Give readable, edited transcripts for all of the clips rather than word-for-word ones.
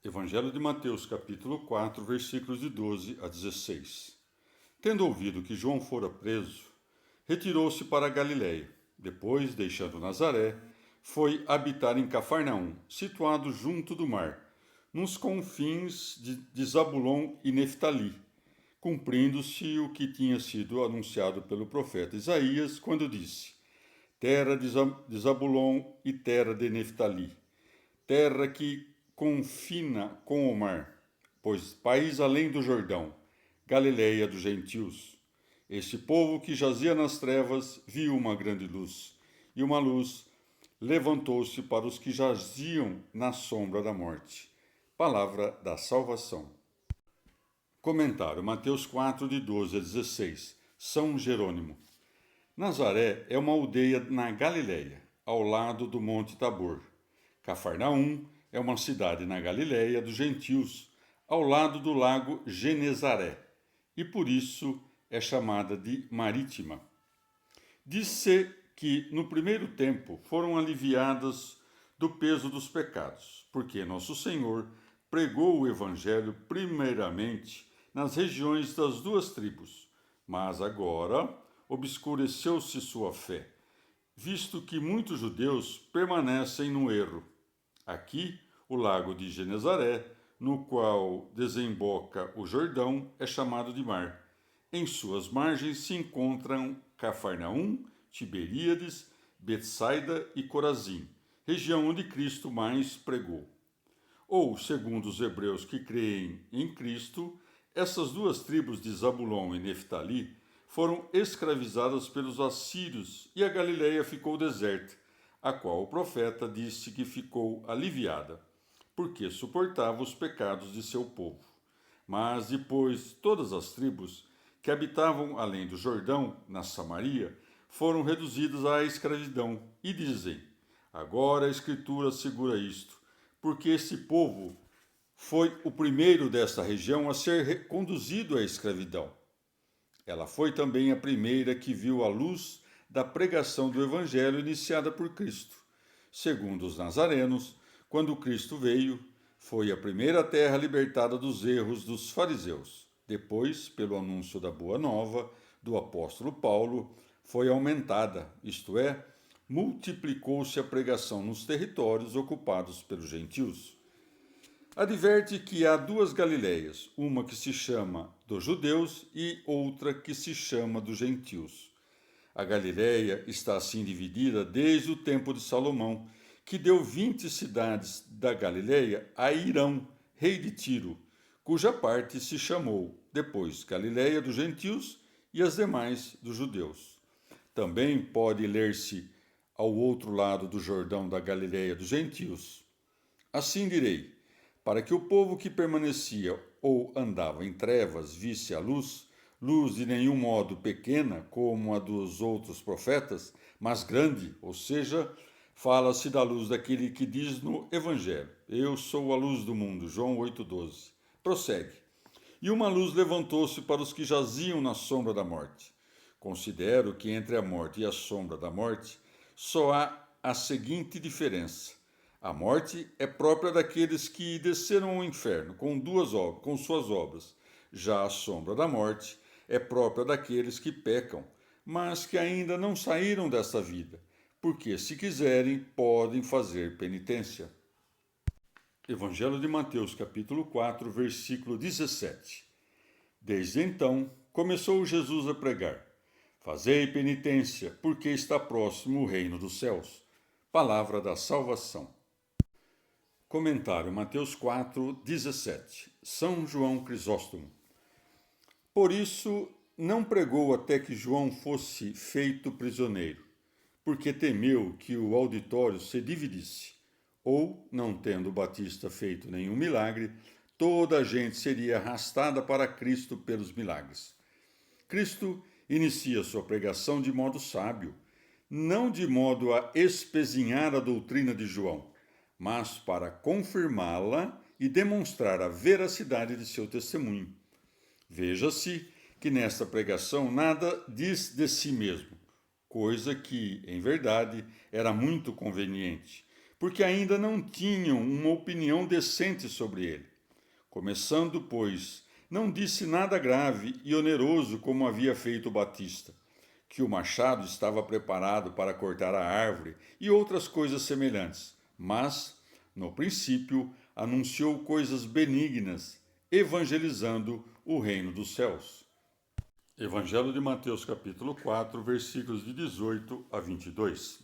Evangelho de Mateus, capítulo 4, versículos de 12 a 16. Tendo ouvido que João fora preso, retirou-se para a Galiléia. Depois, deixando Nazaré, foi habitar em Cafarnaum, situado junto do mar, nos confins de Zabulon e Neftali, cumprindo-se o que tinha sido anunciado pelo profeta Isaías, quando disse: Terra de Zabulon e terra de Neftali, terra que confina com o mar, pois país além do Jordão, Galiléia dos gentios. Este povo que jazia nas trevas viu uma grande luz, e uma luz levantou-se para os que jaziam na sombra da morte. Palavra da salvação. Comentário: Mateus 4, de 12 a 16. São Jerônimo. Nazaré é uma aldeia na Galiléia, ao lado do Monte Tabor. Cafarnaum é uma cidade na Galiléia dos gentios, ao lado do lago Genezaré, e por isso é chamada de Marítima. Diz-se que no primeiro tempo foram aliviadas do peso dos pecados, porque Nosso Senhor pregou o Evangelho primeiramente nas regiões das duas tribos, mas agora obscureceu-se sua fé, visto que muitos judeus permanecem no erro. Aqui, o lago de Genezaré, no qual desemboca o Jordão, é chamado de mar. Em suas margens se encontram Cafarnaum, Tiberíades, Betsaida e Corazim, região onde Cristo mais pregou. Ou, segundo os hebreus que creem em Cristo, essas duas tribos de Zabulon e Neftali foram escravizadas pelos assírios e a Galiléia ficou deserta, a qual o profeta disse que ficou aliviada, porque suportava os pecados de seu povo. Mas depois todas as tribos que habitavam além do Jordão, na Samaria, foram reduzidas à escravidão, e dizem: agora a Escritura assegura isto, porque esse povo foi o primeiro desta região a ser conduzido à escravidão. Ela foi também a primeira que viu a luz da pregação do Evangelho iniciada por Cristo. Segundo os nazarenos, quando Cristo veio, foi a primeira terra libertada dos erros dos fariseus. Depois, pelo anúncio da Boa Nova do apóstolo Paulo, foi aumentada, isto é, multiplicou-se a pregação nos territórios ocupados pelos gentios. Adverte que há duas Galiléias, uma que se chama dos judeus e outra que se chama dos gentios. A Galiléia está assim dividida desde o tempo de Salomão, que deu 20 cidades da Galiléia a Irão, rei de Tiro, cuja parte se chamou depois Galiléia dos gentios e as demais dos judeus. Também pode ler-se ao outro lado do Jordão da Galiléia dos gentios. Assim direi: para que o povo que permanecia ou andava em trevas visse a luz, luz de nenhum modo pequena como a dos outros profetas, mas grande, ou seja, fala-se da luz daquele que diz no Evangelho: eu sou a luz do mundo, João 8,12. Prossegue: e uma luz levantou-se para os que jaziam na sombra da morte. Considero que entre a morte e a sombra da morte só há a seguinte diferença: a morte é própria daqueles que desceram ao inferno com suas obras. Já a sombra da morte é própria daqueles que pecam, mas que ainda não saíram desta vida, porque, se quiserem, podem fazer penitência. Evangelho de Mateus, capítulo 4, versículo 17. Desde então, começou Jesus a pregar: fazei penitência, porque está próximo o reino dos céus. Palavra da salvação. Comentário: Mateus 4, 17. São João Crisóstomo. Por isso, não pregou até que João fosse feito prisioneiro, porque temeu que o auditório se dividisse, ou, não tendo Batista feito nenhum milagre, toda a gente seria arrastada para Cristo pelos milagres. Cristo inicia sua pregação de modo sábio, não de modo a espezinhar a doutrina de João, mas para confirmá-la e demonstrar a veracidade de seu testemunho. Veja-se que nesta pregação nada diz de si mesmo, coisa que, em verdade, era muito conveniente, porque ainda não tinham uma opinião decente sobre ele. Começando, pois, não disse nada grave e oneroso como havia feito Batista, que o machado estava preparado para cortar a árvore e outras coisas semelhantes, mas, no princípio, anunciou coisas benignas, evangelizando o reino dos céus. Evangelho de Mateus, capítulo 4, versículos de 18 a 22.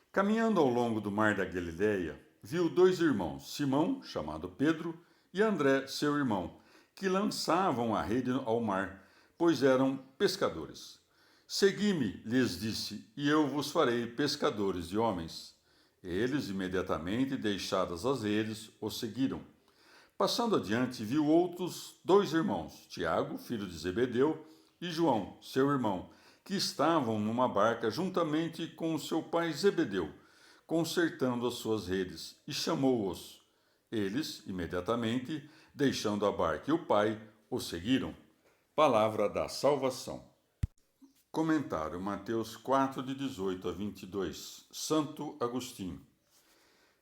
Caminhando ao longo do mar da Galileia, viu dois irmãos, Simão, chamado Pedro, e André, seu irmão, que lançavam a rede ao mar, pois eram pescadores. Segui-me, lhes disse, e eu vos farei pescadores de homens. Eles, imediatamente deixadas as redes, o seguiram. Passando adiante, viu outros dois irmãos, Tiago, filho de Zebedeu, e João, seu irmão, que estavam numa barca juntamente com seu pai Zebedeu, consertando as suas redes, e chamou-os. Eles, imediatamente, deixando a barca e o pai, o seguiram. Palavra da salvação. Comentário Mateus 4, de 18 a 22. Santo Agostinho.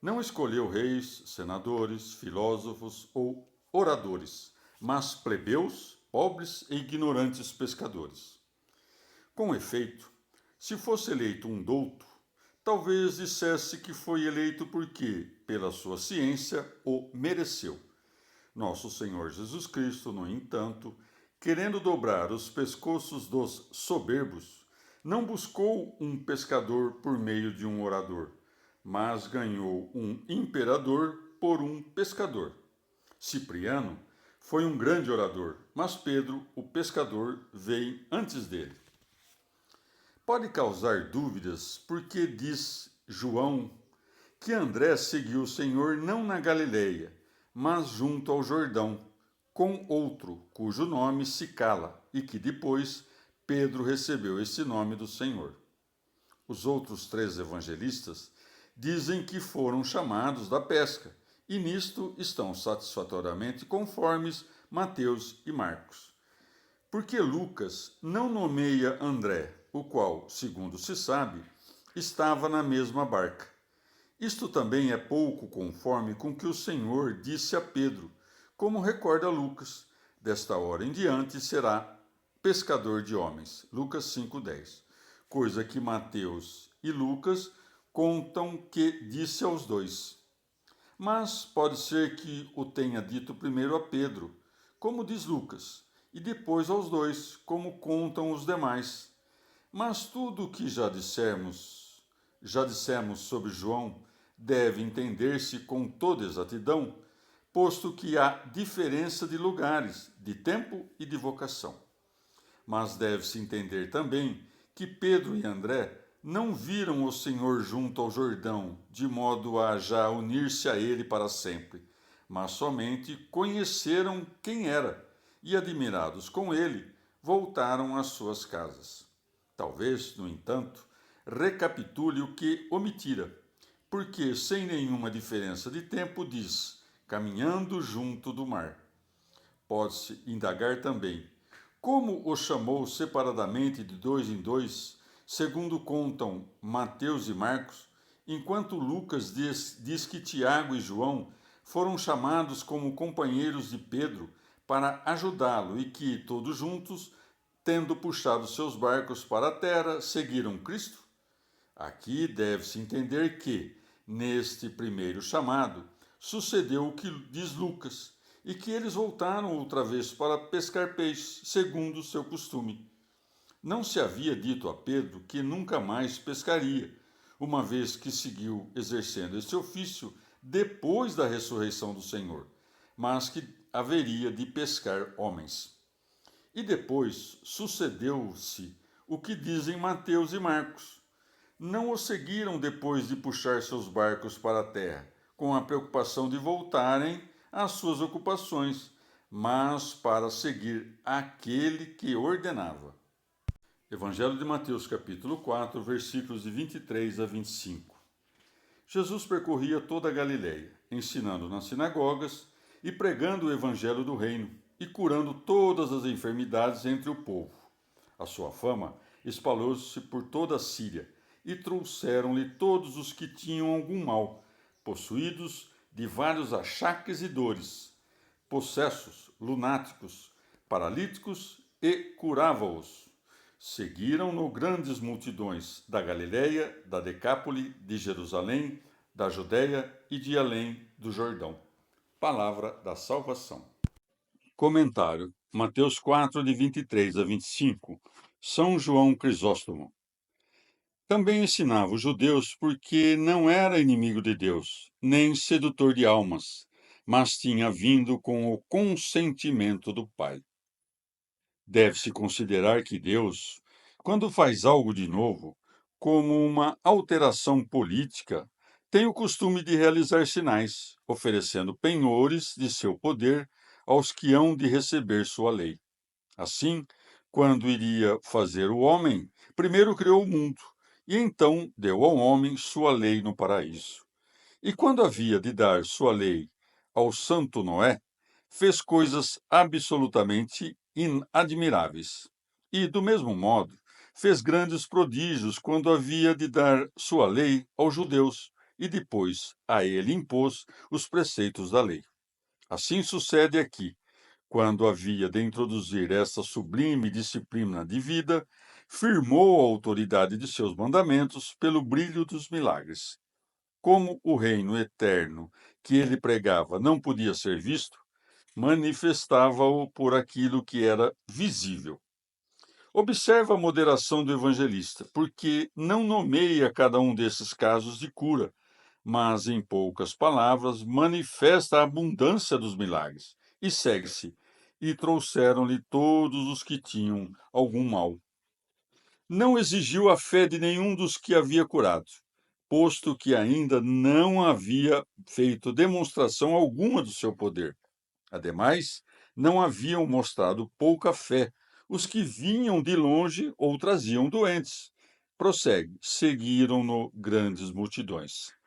Não escolheu reis, senadores, filósofos ou oradores, mas plebeus, pobres e ignorantes pescadores. Com efeito, se fosse eleito um douto, talvez dissesse que foi eleito porque, pela sua ciência, o mereceu. Nosso Senhor Jesus Cristo, no entanto, querendo dobrar os pescoços dos soberbos, não buscou um pescador por meio de um orador, mas ganhou um imperador por um pescador. Cipriano foi um grande orador, mas Pedro, o pescador, veio antes dele. Pode causar dúvidas porque diz João que André seguiu o Senhor não na Galileia, mas junto ao Jordão, com outro, cujo nome se cala, e que depois Pedro recebeu esse nome do Senhor. Os outros três evangelistas dizem que foram chamados da pesca, e nisto estão satisfatoriamente conformes Mateus e Marcos. Porque Lucas não nomeia André, o qual, segundo se sabe, estava na mesma barca. Isto também é pouco conforme com que o Senhor disse a Pedro, como recorda Lucas, desta hora em diante será pescador de homens. Lucas 5,10. Coisa que Mateus e Lucas contam que disse aos dois. Mas pode ser que o tenha dito primeiro a Pedro, como diz Lucas, e depois aos dois, como contam os demais. Mas tudo o que já dissemos sobre João deve entender-se com toda exatidão, posto que há diferença de lugares, de tempo e de vocação. Mas deve-se entender também que Pedro e André não viram o Senhor junto ao Jordão, de modo a já unir-se a ele para sempre, mas somente conheceram quem era e, admirados com ele, voltaram às suas casas. Talvez, no entanto, recapitule o que omitira, porque, sem nenhuma diferença de tempo, diz: caminhando junto do mar. Pode-se indagar também como o chamou separadamente de dois em dois, segundo contam Mateus e Marcos, enquanto Lucas diz que Tiago e João foram chamados como companheiros de Pedro para ajudá-lo e que, todos juntos, tendo puxado seus barcos para a terra, seguiram Cristo? Aqui deve-se entender que, neste primeiro chamado, sucedeu o que diz Lucas, e que eles voltaram outra vez para pescar peixes, segundo o seu costume. Não se havia dito a Pedro que nunca mais pescaria, uma vez que seguiu exercendo esse ofício depois da ressurreição do Senhor, mas que haveria de pescar homens. E depois sucedeu-se o que dizem Mateus e Marcos. Não o seguiram depois de puxar seus barcos para a terra, com a preocupação de voltarem às suas ocupações, mas para seguir aquele que ordenava. Evangelho de Mateus, capítulo 4, versículos de 23 a 25. Jesus percorria toda a Galileia, ensinando nas sinagogas e pregando o evangelho do reino e curando todas as enfermidades entre o povo. A sua fama espalhou-se por toda a Síria, e trouxeram-lhe todos os que tinham algum mal, possuídos de vários achaques e dores, possessos, lunáticos, paralíticos e curava-os. Seguiram-no grandes multidões da Galiléia, da Decápole, de Jerusalém, da Judéia e de além do Jordão. Palavra da salvação. Comentário. Mateus 4, de 23 a 25. São João Crisóstomo. Também ensinava os judeus porque não era inimigo de Deus, nem sedutor de almas, mas tinha vindo com o consentimento do Pai. Deve-se considerar que Deus, quando faz algo de novo, como uma alteração política, tem o costume de realizar sinais, oferecendo penhores de seu poder aos que hão de receber sua lei. Assim, quando iria fazer o homem, primeiro criou o mundo, e então deu ao homem sua lei no paraíso. E quando havia de dar sua lei ao santo Noé, fez coisas absolutamente inadmiráveis. E, do mesmo modo, fez grandes prodígios quando havia de dar sua lei aos judeus, e depois a ele impôs os preceitos da lei. Assim sucede aqui. Quando havia de introduzir essa sublime disciplina de vida, firmou a autoridade de seus mandamentos pelo brilho dos milagres. Como o reino eterno que ele pregava não podia ser visto, manifestava-o por aquilo que era visível. Observa a moderação do evangelista, porque não nomeia cada um desses casos de cura, mas, em poucas palavras, manifesta a abundância dos milagres. E segue-se: e trouxeram-lhe todos os que tinham algum mal. Não exigiu a fé de nenhum dos que havia curado, posto que ainda não havia feito demonstração alguma do seu poder. Ademais, não haviam mostrado pouca fé os que vinham de longe ou traziam doentes. Prossegue: seguiram-no grandes multidões.